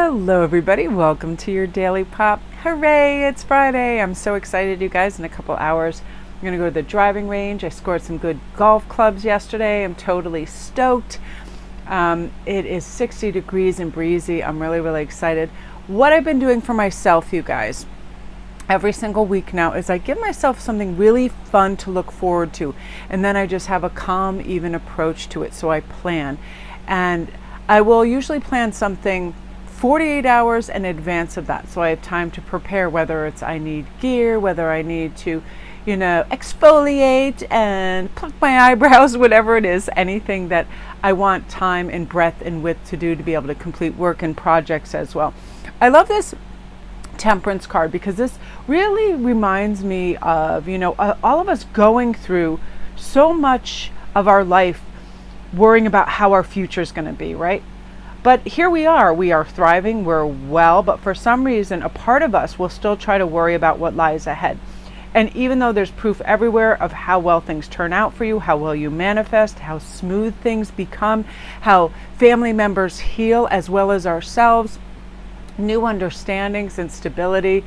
Hello everybody, welcome to your Daily Pop. Hooray, it's Friday. I'm so excited, you guys. In a couple hours, I'm going to go to the driving range. I scored some good golf clubs yesterday. I'm totally stoked. It is 60 degrees and breezy. I'm really excited. What I've been doing for myself, you guys, every single week now is I give myself something really fun to look forward to. And then I just have a calm, even approach to it. So I plan. And I will usually plan something 48 hours in advance of that. So I have time to prepare, whether it's I need gear, whether I need to, exfoliate and pluck my eyebrows, whatever it is, anything that I want time and breadth and width to do to be able to complete work and projects as well. I love this temperance card because this really reminds me of, all of us going through so much of our life worrying about how our future is going to be, right? But here we are thriving, we're well, but for some reason, a part of us will still try to worry about what lies ahead. And even though there's proof everywhere of how well things turn out for you, how well you manifest, how smooth things become, how family members heal as well as ourselves, new understandings and stability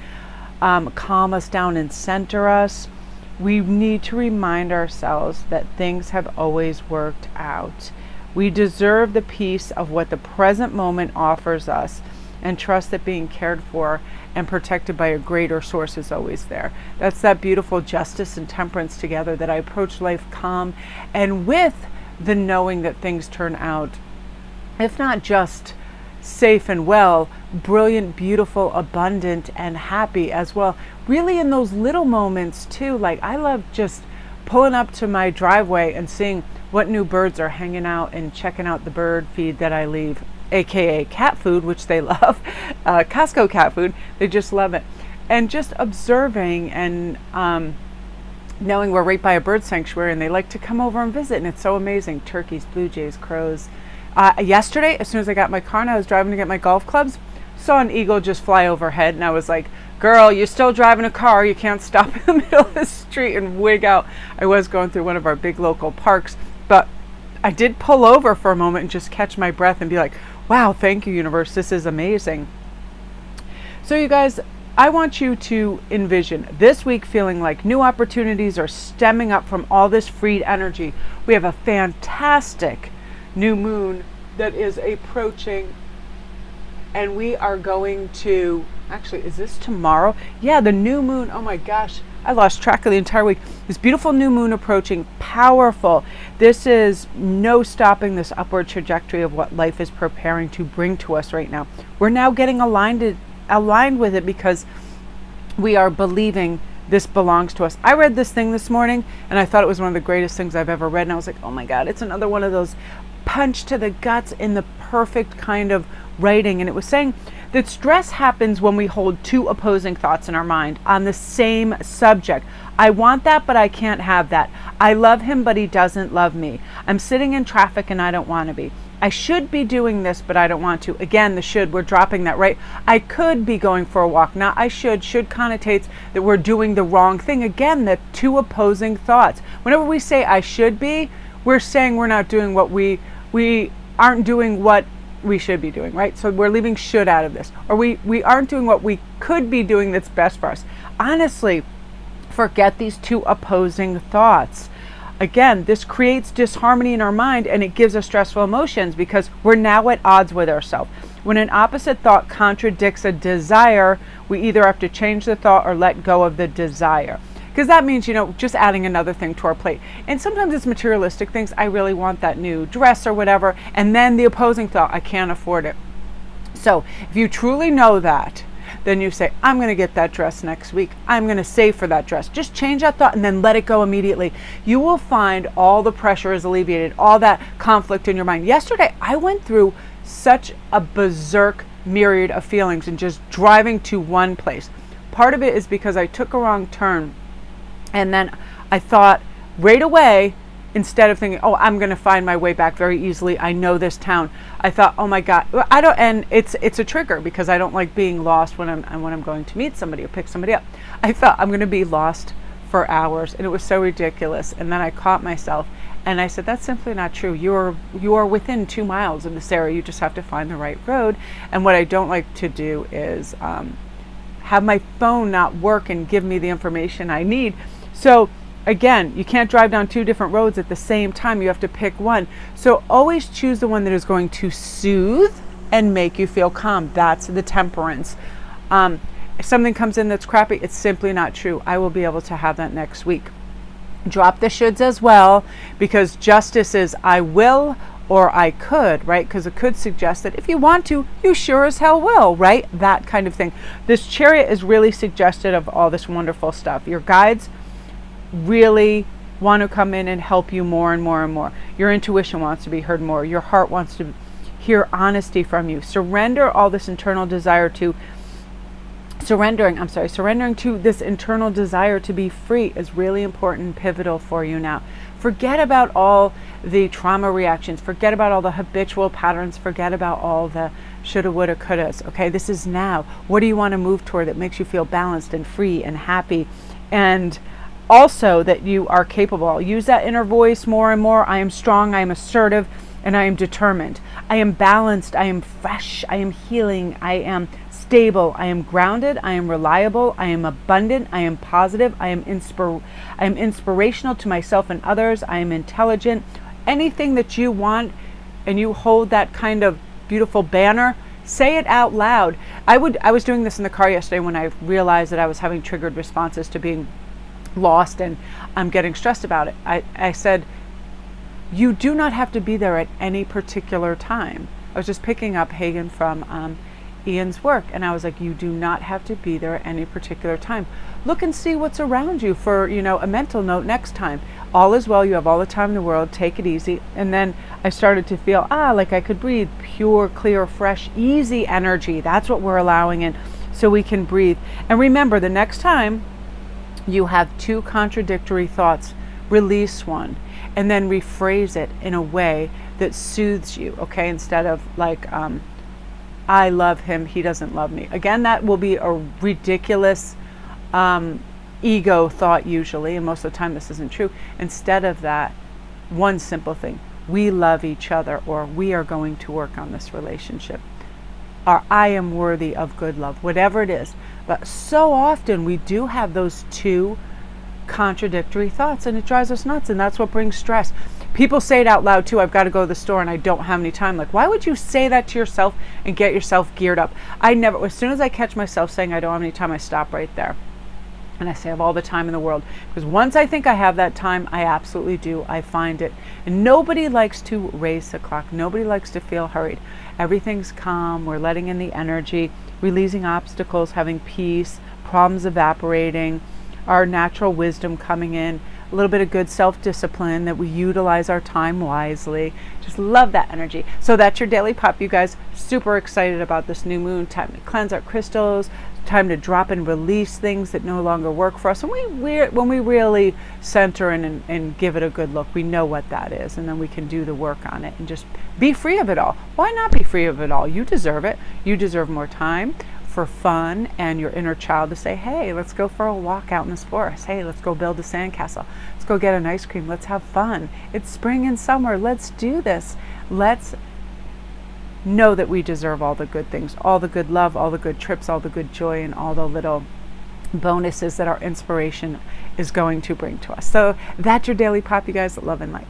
calm us down and center us, we need to remind ourselves that things have always worked out. We deserve the peace of what the present moment offers us and trust that being cared for and protected by a greater source is always there. That's that beautiful justice and temperance together, that I approach life calm and with the knowing that things turn out, if not just safe and well, brilliant, beautiful, abundant, and happy as well. Really in those little moments too. Like I love just pulling up to my driveway and seeing what new birds are hanging out and checking out the bird feed that I leave, aka cat food, which they love, Costco cat food. They just love it. And just observing and knowing we're right by a bird sanctuary and they like to come over and visit, and it's so amazing. Turkeys, blue jays, crows. Yesterday, as soon as I got my car and I was driving to get my golf clubs, saw an eagle just fly overhead, and I was like, girl, you're still driving a car, you can't stop in the middle of the street and wig out. I was going through one of our big local parks, but I did pull over for a moment and just catch my breath and be like, wow, thank you, universe, this is amazing. So you guys, I want you to envision this week feeling like new opportunities are stemming up from all this freed energy. We have a fantastic new moon that is approaching, and we are going to, actually, is this tomorrow? Yeah, the new moon. Oh my gosh, I lost track of the entire week. This beautiful new moon approaching, powerful. This is no stopping this upward trajectory of what life is preparing to bring to us right now. We're now getting aligned with it because we are believing this belongs to us. I read this thing this morning and I thought it was one of the greatest things I've ever read. And I was like, oh my God, it's another one of those punch to the guts in the perfect kind of writing. And it was saying that stress happens when we hold two opposing thoughts in our mind on the same subject. I want that, but I can't have that. I love him, but he doesn't love me. I'm sitting in traffic and I don't want to be. I should be doing this, but I don't want to. Again, the should, we're dropping that, right? I could be going for a walk. Not I should. Should connotates that we're doing the wrong thing. Again, the two opposing thoughts. Whenever we say I should be, we're saying we're not doing what we aren't doing what we should be doing, right? So we're leaving should out of this, or we aren't doing what we could be doing that's best for us. Honestly, forget these two opposing thoughts. Again, this creates disharmony in our mind and it gives us stressful emotions because we're now at odds with ourselves. When an opposite thought contradicts a desire, we either have to change the thought or let go of the desire. Because that means, just adding another thing to our plate. And sometimes it's materialistic things. I really want that new dress or whatever. And then the opposing thought, I can't afford it. So if you truly know that, then you say, I'm going to get that dress next week. I'm going to save for that dress. Just change that thought and then let it go immediately. You will find all the pressure is alleviated, all that conflict in your mind. Yesterday, I went through such a berserk myriad of feelings and just driving to one place. Part of it is because I took a wrong turn. And then I thought right away, instead of thinking, oh, I'm going to find my way back very easily, I know this town, I thought, oh my God, and it's a trigger because I don't like being lost when I'm going to meet somebody or pick somebody up. I thought I'm going to be lost for hours, and it was so ridiculous. And then I caught myself and I said, that's simply not true. You are within 2 miles of this area. You just have to find the right road. And what I don't like to do is have my phone not work and give me the information I need. So again, you can't drive down 2 different roads at the same time. You have to pick one. So always choose the one that is going to soothe and make you feel calm. That's the temperance. If something comes in that's crappy, it's simply not true. I will be able to have that next week. Drop the shoulds as well, because justice is I will or I could, right? Because it could suggest that if you want to, you sure as hell will, right? That kind of thing. This Chariot is really suggestive of all this wonderful stuff. Your guides really want to come in and help you more and more and more. Your intuition wants to be heard more. Your heart wants to hear honesty from you. Surrender all this internal desire to surrendering to this internal desire to be free is really important and pivotal for you now. Forget about all the trauma reactions. Forget about all the habitual patterns. Forget about all the shoulda, woulda, couldas. Okay, this is now. What do you want to move toward that makes you feel balanced and free and happy? And also that you are capable. Use that inner voice more and more. I am strong, I am assertive, and I am determined. I am balanced, I am fresh, I am healing, I am stable, I am grounded, I am reliable, I am abundant, I am positive, I am inspirational to myself and others, I am intelligent. Anything that you want and you hold that kind of beautiful banner, say it out loud. I was doing this in the car yesterday when I realized that I was having triggered responses to being lost and I'm getting stressed about it. I said, you do not have to be there at any particular time. I was just picking up Hagen from Ian's work, and I was like, you do not have to be there at any particular time. Look and see what's around you for, a mental note next time. All is well, you have all the time in the world, take it easy. And then I started to feel, like I could breathe, pure, clear, fresh, easy energy. That's what we're allowing in, so we can breathe. And remember, the next time you have 2 contradictory thoughts, release one and then rephrase it in a way that soothes you, okay? Instead of like, I love him, he doesn't love me. Again, that will be a ridiculous ego thought usually, and most of the time this isn't true. Instead of that, one simple thing, we love each other, or we are going to work on this relationship, or I am worthy of good love, whatever it is. But so often we do have those 2 contradictory thoughts, and it drives us nuts, and that's what brings stress. People say it out loud too. I've got to go to the store and I don't have any time. Like, why would you say that to yourself and get yourself geared up? As soon as I catch myself saying I don't have any time, I stop right there and I say I have all the time in the world, because once I think I have that time, I absolutely do. I find it. And nobody likes to race the clock. Nobody likes to feel hurried. Everything's calm. We're letting in the energy, releasing obstacles, having peace, problems evaporating, our natural wisdom coming in, a little bit of good self-discipline, that we utilize our time wisely. Just love that energy. So that's your daily pop, you guys. Super excited about this new moon. Time to cleanse our crystals, time to drop and release things that no longer work for us. And when we really center and give it a good look, we know what that is, and then we can do the work on it and just be free of it all. Why not be free of it all? You deserve it. You deserve more time for fun and your inner child to say, hey, let's go for a walk out in this forest. Hey, let's go build a sandcastle. Let's go get an ice cream. Let's have fun. It's spring and summer. Let's do this. Let's know that we deserve all the good things, all the good love, all the good trips, all the good joy, and all the little bonuses that our inspiration is going to bring to us. So that's your daily pop, you guys. Love and light.